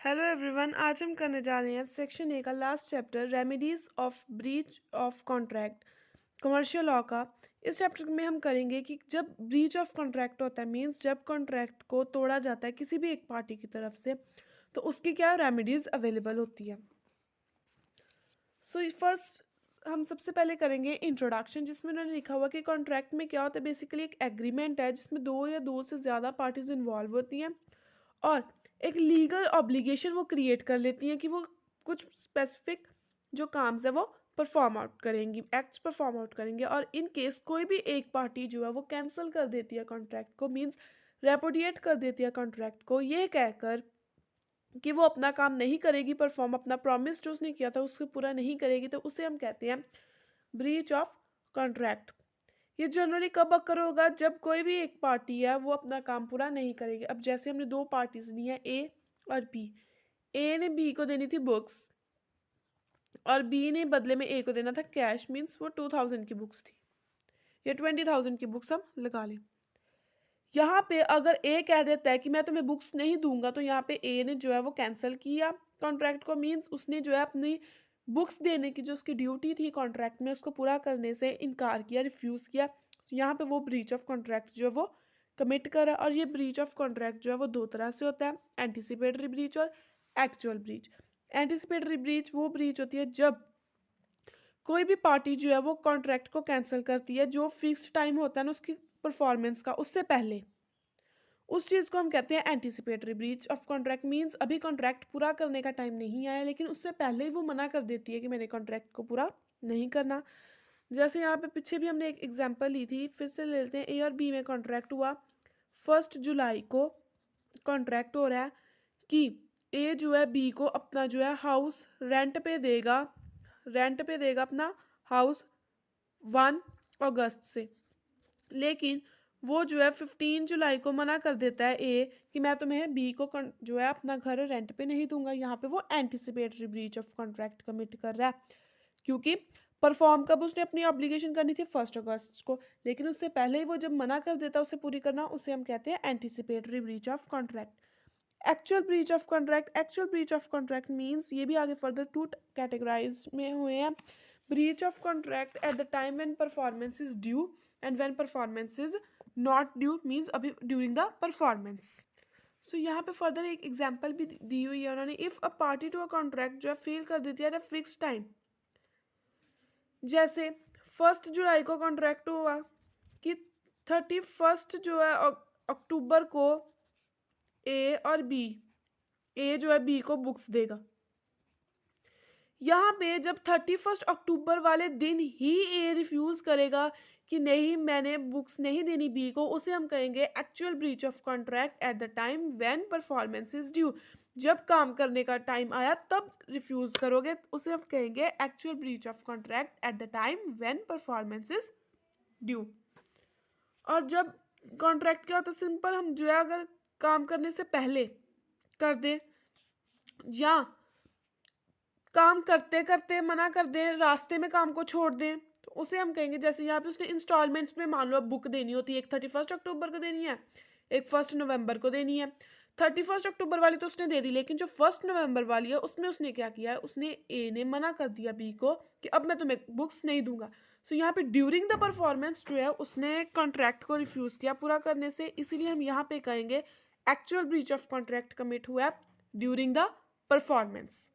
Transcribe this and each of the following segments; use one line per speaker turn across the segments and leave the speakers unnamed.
Hello everyone. आज हम करने जा रहे हैं सेक्शन ए का last chapter remedies of breach of contract commercial law का। इस चैप्टर में हम करेंगे कि जब ब्रीच ऑफ कॉन्ट्रैक्ट होता है मींस जब कॉन्ट्रैक्ट को तोड़ा जाता है किसी भी एक पार्टी की तरफ से, तो उसकी क्या रेमेडीज अवेलेबल होती है। सो फर्स्ट हम सबसे पहले करेंगे इंट्रोडक्शन, जिसमें उन्होंने लिखा हुआ कि कॉन्ट्रैक्ट में क्या होता है। बेसिकली एक एग्रीमेंट है जिसमें दो या दो से ज़्यादा पार्टीज इन्वॉल्व होती हैं और एक लीगल ऑब्लिगेशन वो क्रिएट कर लेती हैं कि वो कुछ स्पेसिफिक जो काम्स है वो परफॉर्म आउट करेंगी, एक्ट्स परफॉर्म आउट करेंगे। और इन केस कोई भी एक पार्टी जो है वो कैंसिल कर देती है कॉन्ट्रैक्ट को, मींस रेपुडिएट कर देती है कॉन्ट्रैक्ट को, ये कहकर कि वो अपना काम नहीं करेगी परफॉर्म, अपना प्रॉमिस जो उसने किया था उसको पूरा नहीं करेगी, तो उसे हम कहते हैं ब्रीच ऑफ कॉन्ट्रैक्ट। ये जनरली कब अकर होगा? जब कोई भी एक पार्टी है वो अपना काम पूरा नहीं करेगी। अब जैसे हमने दो पार्टीज ली हैं ए और बी, ए ने बी को देनी थी बुक्स और बी ने बदले में ए को देना था कैश, मीन्स वो 2000 की बुक्स थी या 20,000 की बुक्स हम लगा लें। यहाँ पे अगर ए कह देता है कि मैं तुम्हें बुक्स नहीं दूंगा, तो यहाँ पे ए ने जो है वो कैंसिल किया कॉन्ट्रैक्ट को, मीन्स उसने जो है अपनी बुक्स देने की जो उसकी ड्यूटी थी कॉन्ट्रैक्ट में उसको पूरा करने से इनकार किया, रिफ्यूज़ किया। तो यहाँ पे वो ब्रीच ऑफ कॉन्ट्रैक्ट जो है वो कमिट करा। और ये ब्रीच ऑफ कॉन्ट्रैक्ट जो है वो दो तरह से होता है, एंटिसिपेटरी ब्रीच और एक्चुअल ब्रीच। एंटिसिपेटरी ब्रीच वो ब्रीच होती है जब कोई भी पार्टी जो है वो कॉन्ट्रैक्ट को कैंसिल करती है जो फिक्स्ड टाइम होता है ना उसकी परफॉर्मेंस का, उससे पहले। उस चीज़ को हम कहते हैं anticipatory breach of contract. Means अभी कॉन्ट्रैक्ट पूरा करने का टाइम नहीं आया लेकिन उससे पहले ही वो मना कर देती है कि मैंने कॉन्ट्रैक्ट को पूरा नहीं करना। जैसे यहाँ पे पीछे भी हमने एक एग्जांपल ली थी, फिर से ले लेते हैं। ए और बी में कॉन्ट्रैक्ट हुआ, 1 जुलाई को कॉन्ट्रैक्ट हो रहा है कि ए जो है बी को अपना जो है हाउस रेंट पे देगा अपना हाउस 1 अगस्त से। लेकिन वो जो है 15 जुलाई को मना कर देता है ए कि मैं तुम्हें बी को जो है अपना घर रेंट पे नहीं दूंगा। यहाँ पे वो anticipatory breach of contract commit कर रहा है, क्योंकि परफॉर्म कब उसने अपनी ऑब्लिगेशन करनी थी 1 अगस्त को, लेकिन उससे पहले ही वो जब मना कर देता उसे पूरी करना, उसे हम कहते हैं anticipatory breach of contract. Actual breach of contract means ये भी आगे फर्दर टू कैटेगराइज में हुए हैं। Breach of contract at the time when performance is due and when performance is not due means अभी ड्यूरिंग द परफॉर्मेंस। सो यहाँ पे further एक एग्जाम्पल भी दी हुई है उन्होंने। If a party to a contract जो है फेल कर देती है एट अ फिक्स टाइम, जैसे 1 जुलाई को कॉन्ट्रैक्ट हुआ कि 31 जो है अक्टूबर को ए और बी, ए जो है बी को बुक्स देगा। यहाँ पे जब 31 अक्टूबर वाले दिन ही ए रिफ्यूज करेगा कि नहीं मैंने बुक्स नहीं देनी बी को, उसे हम कहेंगे actual breach of contract at the time when performance is due. जब काम करने का टाइम आया तब रिफ्यूज करोगे, उसे हम कहेंगे actual breach of contract at the time when performance is due. और जब कॉन्ट्रैक्ट क्या होता है, सिंपल, हम जो है अगर काम करने से पहले कर दे या काम करते करते मना कर दें, रास्ते में काम को छोड़ दें, तो उसे हम कहेंगे, जैसे यहाँ पे उसने इंस्टॉलमेंट्स में मान लो अब बुक देनी होती है, एक 31 अक्टूबर को देनी है, एक 1 नवंबर को देनी है। 31 अक्टूबर वाली तो उसने दे दी, लेकिन जो 1 नवंबर वाली है उसमें उसने क्या किया है, उसने ए ने मना कर दिया बी को कि अब मैं तुम्हें बुक्स नहीं दूंगा। सो यहाँ पे ड्यूरिंग द परफॉर्मेंस जो है उसने कॉन्ट्रैक्ट को रिफ्यूज किया पूरा करने से, इसीलिए हम यहाँ पे कहेंगे actual breach of contract commit हुआ है ड्यूरिंग द परफॉर्मेंस।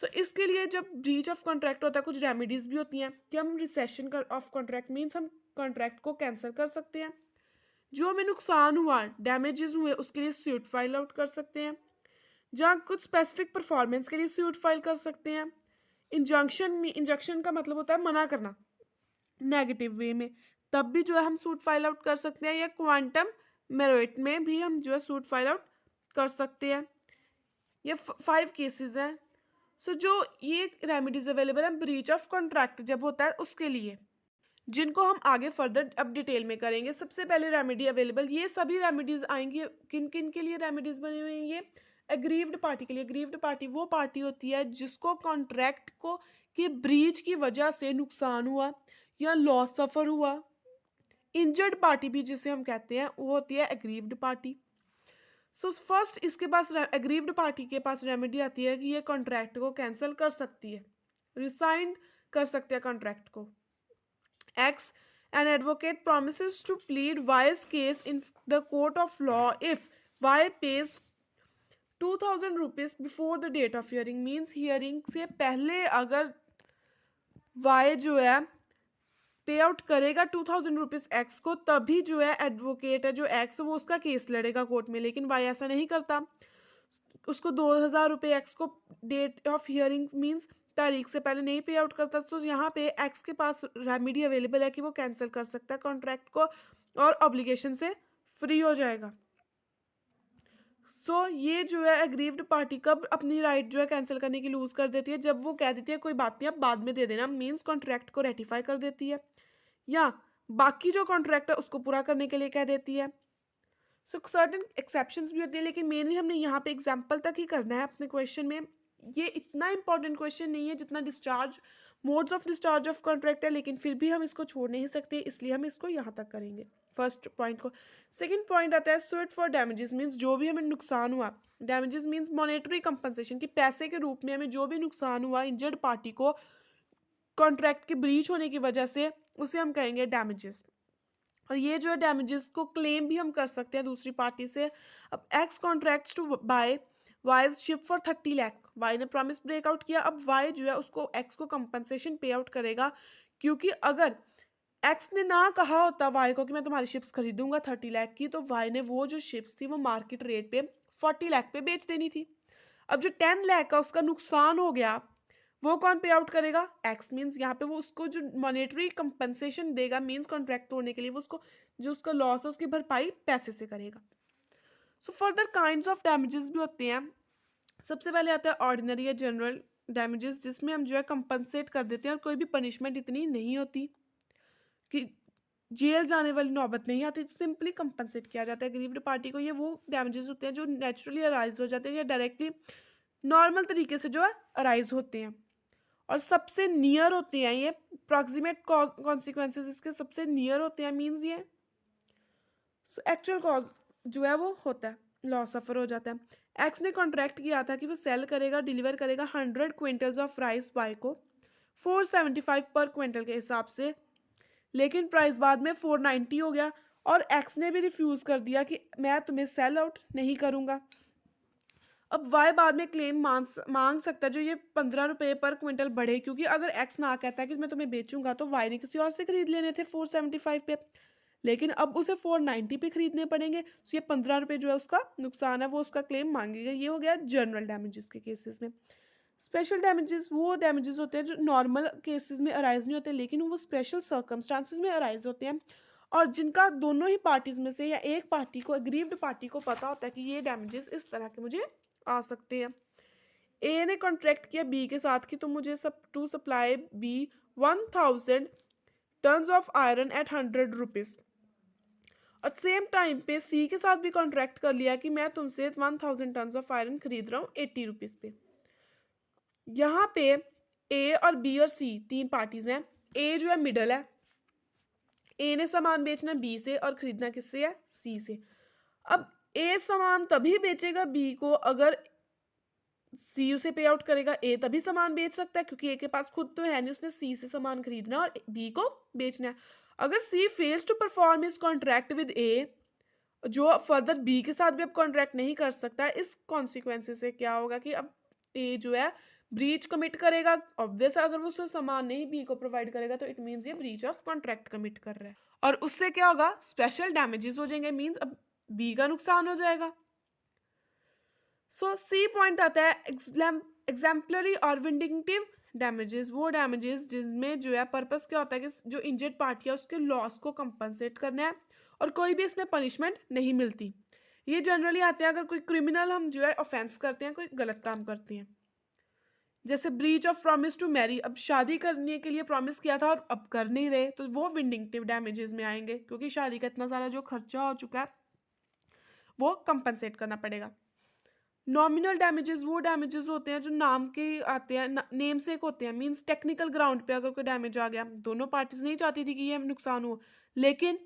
सो इसके लिए जब ब्रीच ऑफ कॉन्ट्रैक्ट होता है कुछ रेमेडीज भी होती हैं कि हम रिसेशन ऑफ कॉन्ट्रैक्ट मीन्स हम कॉन्ट्रैक्ट को कैंसिल कर सकते हैं, जो हमें नुकसान हुआ, डैमेजेस हुए, उसके लिए सूट फाइल आउट कर सकते हैं, जहाँ कुछ स्पेसिफिक परफॉर्मेंस के लिए सूट फाइल कर सकते हैं। इंजंक्शन का मतलब होता है मना करना नेगेटिव वे में, तब भी जो है हम सूट फाइल आउट कर सकते हैं, या क्वांटम मेरिट में भी हम जो है सूट फाइल आउट कर सकते हैं। ये 5 केसेस हैं। सो जो ये रेमेडीज अवेलेबल है ब्रीच ऑफ कॉन्ट्रैक्ट जब होता है उसके लिए, जिनको हम आगे फर्दर अब डिटेल में करेंगे। सबसे पहले रेमेडी अवेलेबल, ये सभी रेमेडीज आएंगी किन किन के लिए रेमेडीज बनी हुई हैं, ये एग्रीव्ड पार्टी के लिए। एग्रीव्ड पार्टी वो पार्टी होती है जिसको कॉन्ट्रैक्ट को की ब्रीच की वजह से नुकसान हुआ या लॉस सफर हुआ। इंजर्ड पार्टी भी जिसे हम कहते हैं वो होती है एग्रीव्ड पार्टी। सो फर्स्ट इसके पास एग्रीव्ड पार्टी के पास रेमेडी आती है कि ये कॉन्ट्रैक्ट को कैंसिल कर सकती है, रिसाइन कर सकते हैं कॉन्ट्रैक्ट को। X, an advocate promises to plead Y's case in the court of law if Y pays 2000 rupees before the date of hearing, means hearing से पहले अगर Y जो है पे आउट करेगा 2000 रुपीज एक्स को, तभी जो है एडवोकेट है जो एक्स वो उसका केस लड़ेगा कोर्ट में। लेकिन वाई ऐसा नहीं करता, उसको 2000 रुपये एक्स को डेट ऑफ हियरिंग मींस तारीख से पहले नहीं पे आउट करता। तो यहाँ पे एक्स के पास रेमेडी अवेलेबल है कि वो कैंसिल कर सकता है कॉन्ट्रैक्ट को और ऑब्लिगेशन से फ्री हो जाएगा। सो ये जो है एग्रीव्ड पार्टी कब अपनी राइट जो है कैंसिल करने की लूज कर देती है, जब वो कह देती है कोई बात नहीं आप बाद में दे देना, मींस कॉन्ट्रैक्ट को रेटिफाई कर देती है, या बाकी जो कॉन्ट्रैक्ट है उसको पूरा करने के लिए कह देती है। सो सर्टेन एक्सेप्शंस भी होती है, लेकिन मेनली हमने यहाँ पे एग्जाम्पल तक ही करना है अपने क्वेश्चन में। ये इतना इंपॉर्टेंट क्वेश्चन नहीं है जितना discharge modes of discharge of contract है, लेकिन फिर भी हम इसको छोड़ नहीं सकते, इसलिए हम इसको यहाँ तक करेंगे फर्स्ट पॉइंट को। सेकंड पॉइंट आता है सूट फॉर डैमेजेस, मीन्स जो भी हमें नुकसान हुआ, डैमेजेस मीन्स मॉनेटरी कंपनसेशन, कि पैसे के रूप में हमें जो भी नुकसान हुआ इंजर्ड पार्टी को कॉन्ट्रैक्ट के ब्रीच होने की वजह से, उसे हम कहेंगे डैमेजेस। और ये जो है डैमेजेस को क्लेम भी हम कर सकते हैं दूसरी पार्टी से। अब X contracts to buy Y's ship for 30 lakh, Y ने प्रॉमिस ब्रेक आउट किया, अब वाई जो है उसको एक्स को कंपनसेशन पे आउट करेगा, क्योंकि अगर एक्स ने ना कहा होता वाई को कि मैं तुम्हारी शिप्स खरीदूंगा 30 लाख की, तो वाई ने वो जो शिप्स थी वो मार्केट रेट पे 40 लाख पे बेच देनी थी। अब जो 10 लाख का उसका नुकसान हो गया वो कौन पे आउट करेगा, एक्स, मीन्स यहाँ पे वो उसको जो मॉनेटरी कंपनसेशन देगा मीन्स कॉन्ट्रैक्ट तोड़ने के लिए, वो उसको जो उसका लॉस है उसकी भरपाई पैसे से करेगा। So further kinds of damages भी होते हैं। सबसे पहले आता है ऑर्डिनरी या जनरल डैमेजेस, जिसमें हम जो है कंपनसेट कर देते हैं और कोई भी पनिशमेंट इतनी नहीं होती कि जेल जाने वाली नौबत नहीं आती, सिंपली कंपनसेट किया जाता है ग्रीव्ड पार्टी को। ये वो डैमेजेस होते हैं जो नेचुरली अराइज हो जाते हैं या डायरेक्टली नॉर्मल तरीके से जो है अराइज होते हैं, और सबसे नियर होते हैं ये, प्रॉक्सिमेट कॉन्सिक्वेंसेस इसके सबसे नियर होते हैं, मीन्स ये एक्चुअल कॉज जो है वो होता है, लॉस सफर हो जाता है। एक्स ने कॉन्ट्रैक्ट किया था कि वो सेल करेगा, डिलीवर करेगा 100 क्विंटल्स ऑफ राइस वाई को 475 पर क्विंटल के हिसाब से, लेकिन प्राइस बाद में 490 हो गया और एक्स ने भी रिफ्यूज़ कर दिया कि मैं तुम्हें सेल आउट नहीं करूँगा। अब वाई बाद में क्लेम मांग सकता है जो ये 15 रुपये पर क्विंटल बढ़े, क्योंकि अगर एक्स ना कहता है कि मैं तुम्हें बेचूंगा तो वाई ने किसी और से खरीद लेने थे 475 पे, लेकिन अब उसे 490 पे खरीदने पड़ेंगे, तो ये 15 रुपये जो है उसका नुकसान है वो उसका क्लेम मांगेगा। ये हो गया जनरल डैमेजेस के केसेस में। स्पेशल डैमेजेस वो डैमेजेस होते हैं जो नॉर्मल केसेस में अराइज नहीं होते, लेकिन वो स्पेशल सर्कमस्टांसिस में अराइज होते हैं, और जिनका दोनों ही पार्टीज में से या एक पार्टी को, एग्रीव्ड पार्टी को पता होता है कि ये डैमेजेस इस तरह के मुझे आ सकते हैं। ए ने कॉन्ट्रैक्ट किया बी के साथ कि तुम मुझे to supply B 1000 tons of iron at 100 rupees, और सेम टाइम पे सी के साथ भी कॉन्ट्रैक्ट कर लिया कि मैं तुमसे 1000 टन्स ऑफ आयरन खरीद रहा हूँ 80 रुपीज पे। यहाँ पे ए और बी और सी तीन पार्टीज हैं, ए जो है मिडल है, ए ने सामान बेचना बी से और खरीदना किससे है, सी से। अब ए सामान तभी बेचेगा बी को अगर सी उसे पे आउट करेगा, ए तभी सामान बेच सकता है क्योंकि ए के पास खुद तो है नहीं, उसने सी से सामान खरीदना है और बी को बेचना है। अगर C fails to perform is contract with A, जो फर्दर बी के साथ भी अब कॉन्ट्रैक्ट नहीं कर सकता, इस कॉन्सिक्वेंसेस से क्या होगा कि अब ए जो है ब्रीच कमिट करेगा। ऑब्वियस अगर वो उसको सामान नहीं बी को प्रोवाइड करेगा तो इट मीन्स ये ब्रीच ऑफ कॉन्ट्रैक्ट कमिट कर रहा है, और उससे क्या होगा, स्पेशल डैमेजेस हो जाएंगे, मीन्स अब बी का नुकसान हो जाएगा। सो सी पॉइंट आता है एग्जाम्पलरी और विंडिंगटिव डैमेजेस, वो डैमेजेस जिनमें जो है पर्पस क्या होता है कि जो इंजर्ड पार्टी है उसके लॉस को कंपनसेट करना है और कोई भी इसमें पनिशमेंट नहीं मिलती। ये जनरली आते हैं अगर कोई क्रिमिनल हम जो है ऑफेंस करते हैं, कोई गलत काम करते हैं, जैसे breach of promise to marry, अब शादी करने के लिए प्रॉमिस किया था और अब कर नहीं रहे, तो वो विंडिंगटिव डैमेजेस में आएंगे क्योंकि शादी का इतना सारा जो खर्चा हो चुका है वो कंपनसेट करना पड़ेगा। नॉमिनल डैमेजेस वो डैमेजेस होते हैं जो नाम के आते हैं, नेम सेक होते हैं, मींस टेक्निकल ग्राउंड पे अगर कोई डैमेज आ गया, दोनों पार्टीज नहीं चाहती थी कि ये नुकसान हो, लेकिन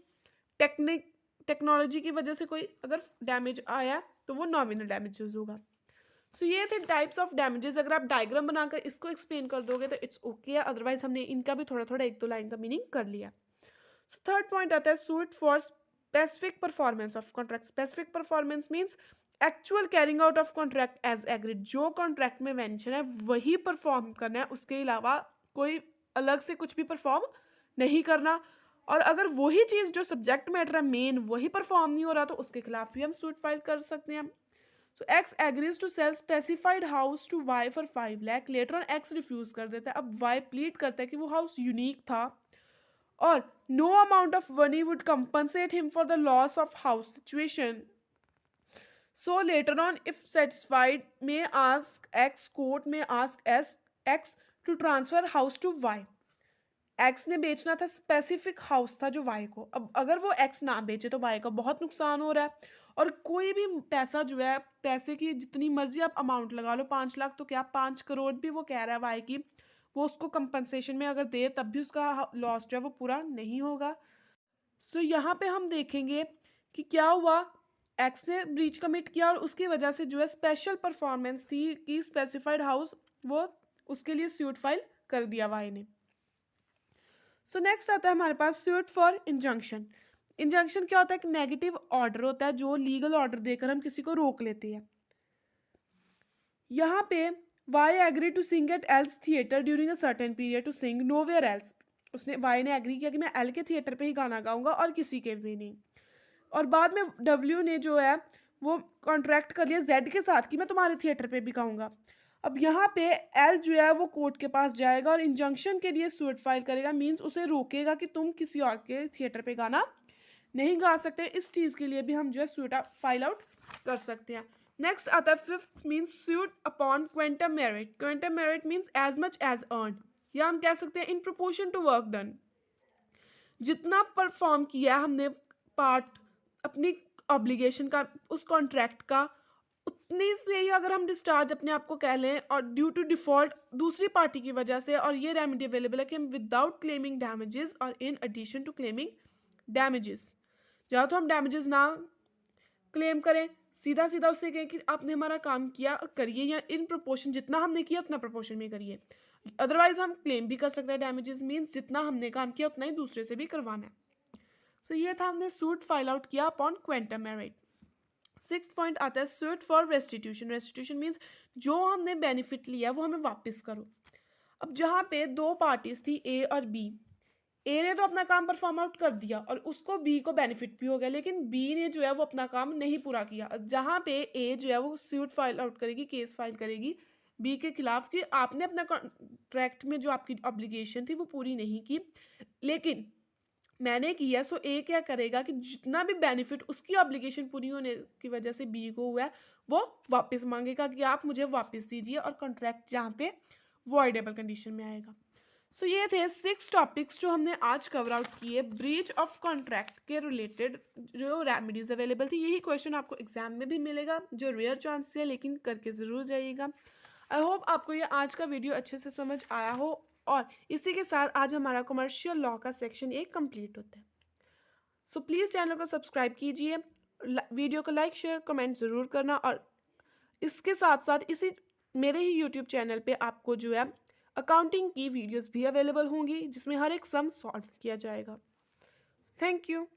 टेक्नोलॉजी की वजह से कोई अगर डैमेज आया तो वो नॉमिनल डैमेजेस होगा। सो ये थे टाइप्स ऑफ डैमेजेस। अगर आप डायग्राम बनाकर इसको एक्सप्लेन कर दोगे तो इट्स ओके है, अदरवाइज हमने इनका भी थोड़ा थोड़ा 1-2 लाइन का मीनिंग कर लिया। सो थर्ड पॉइंट आता है suit for specific performance of contract. Specific performance means actual carrying out of contract as agreed. जो कॉन्ट्रैक्ट में मेंशन है वही परफॉर्म करना है, उसके अलावा कोई अलग से कुछ भी परफॉर्म नहीं करना। और अगर वही चीज़ जो सब्जेक्ट मैटर है मेन वही परफॉर्म नहीं हो रहा तो उसके खिलाफ भी हम सूट फाइल कर सकते हैं। So X agrees to sell specified house to Y for 5 lakh. Later on X refuse कर देता है। अब वाई प्लीड करता है कि वो हाउस यूनिक था और no amount of money would compensate him for the loss of house situation. So later on if satisfied may ask X, court में ask S X to transfer house to Y. X ने बेचना था, specific house था जो Y को। अब अगर वो एक्स ना बेचे तो वाई का बहुत नुकसान हो रहा है। और कोई भी पैसा जो है, पैसे की जितनी मर्जी आप अमाउंट लगा लो, 5 लाख तो क्या 5 करोड़ भी वो कह रहा है वाई की, वो उसको कंपनसेशन में अगर दे तब भी उसका लॉस जो है वो पूरा नहीं होगा। सो यहाँ पे हम देखेंगे कि क्या हुआ, एक्स ने ब्रीच कमिट किया और उसकी वजह से जो है स्पेशल परफॉर्मेंस थी कि स्पेसिफाइड हाउस वो उसके लिए सूट फाइल कर दिया वाई ने। सो नेक्स्ट आता है हमारे पास सूट फॉर इंजंक्शन। इंजंक्शन क्या होता है? एक नेगेटिव ऑर्डर होता है जो लीगल ऑर्डर देकर हम किसी को रोक लेते हैं। यहाँ पे Y agree to sing at else theatre during a certain period to sing nowhere else. उसने वाई ने एग्री किया कि मैं एल के थिएटर पे ही गाना गाऊंगा और किसी के भी नहीं। और बाद में डब्ल्यू ने जो है वो कॉन्ट्रैक्ट कर लिया जेड के साथ कि मैं तुम्हारे थिएटर पे भी गाऊंगा। अब यहाँ पे एल जो है वो कोर्ट के पास जाएगा और इंजंक्शन के लिए सूट फाइल करेगा, मींस उसे रोकेगा कि तुम किसी और के थिएटर पे गाना नहीं गा सकते। इस चीज़ के लिए भी हम जो है सूट फाइल आउट कर सकते हैं। नेक्स्ट आता है fifth means suit upon quantum meruit. Quantum meruit means as much as earn, या हम कह सकते हैं in proportion to work done. जितना परफॉर्म किया हमने पार्ट अपनी ऑब्लिगेशन का, उस कॉन्ट्रैक्ट का, उतनी से ही अगर हम डिस्चार्ज अपने आप को कह लें और ड्यू टू डिफॉल्ट दूसरी पार्टी की वजह से, और ये रेमेडी अवेलेबल है कि हम विदाउट क्लेमिंग डैमेजेस और in addition to claiming damages, या तो हम डैमेजेस ना क्लेम करें, सीधा सीधा उससे कहें कि आपने हमारा काम किया और करिए, या इन प्रोपोर्शन जितना हमने किया उतना प्रोपोर्शन में करिए। अदरवाइज हम क्लेम भी कर सकते हैं डैमेजेस, मीन्स जितना हमने काम किया उतना ही दूसरे से भी करवाना है। सो ये था, हमने सूट फाइल आउट किया upon quantum merit. Sixth point आता है suit for restitution. Restitution means जो हमने बेनिफिट लिया वो हमें वापस करो। अब जहाँ पे दो पार्टीज थी ए और बी, ए ने तो अपना काम परफॉर्म आउट कर दिया और उसको बी को बेनिफिट भी हो गया, लेकिन बी ने जो है वो अपना काम नहीं पूरा किया। जहाँ पे ए जो है वो सूट फाइल आउट करेगी, केस फाइल करेगी बी के खिलाफ कि आपने अपना कॉन्ट्रैक्ट में जो आपकी ऑब्लिगेशन थी वो पूरी नहीं की, लेकिन मैंने किया। सो ए क्या करेगा कि जितना भी बेनिफिट उसकी ऑब्लिगेशन पूरी होने की वजह से बी को हुआ है वो वापस मांगेगा कि आप मुझे वापस दीजिए, और कॉन्ट्रैक्ट जहाँ पे वॉइडेबल कंडीशन में आएगा। सो ये थे 6 टॉपिक्स जो हमने आज कवर आउट किए ब्रीच ऑफ कॉन्ट्रैक्ट के रिलेटेड, जो रेमेडीज अवेलेबल थी। यही क्वेश्चन आपको एग्जाम में भी मिलेगा, जो रेयर चांस है, लेकिन करके ज़रूर जाइएगा। आई होप आपको ये आज का वीडियो अच्छे से समझ आया हो, और इसी के साथ आज हमारा कमर्शियल लॉ का सेक्शन 1 कंप्लीट होता है। सो प्लीज़ चैनल को सब्सक्राइब कीजिए, वीडियो को लाइक शेयर कमेंट ज़रूर करना, और इसके साथ साथ इसी मेरे ही यूट्यूब चैनल पे आपको जो है अकाउंटिंग की वीडियोस भी अवेलेबल होंगी जिसमें हर एक सम सॉल्व किया जाएगा। Thank you.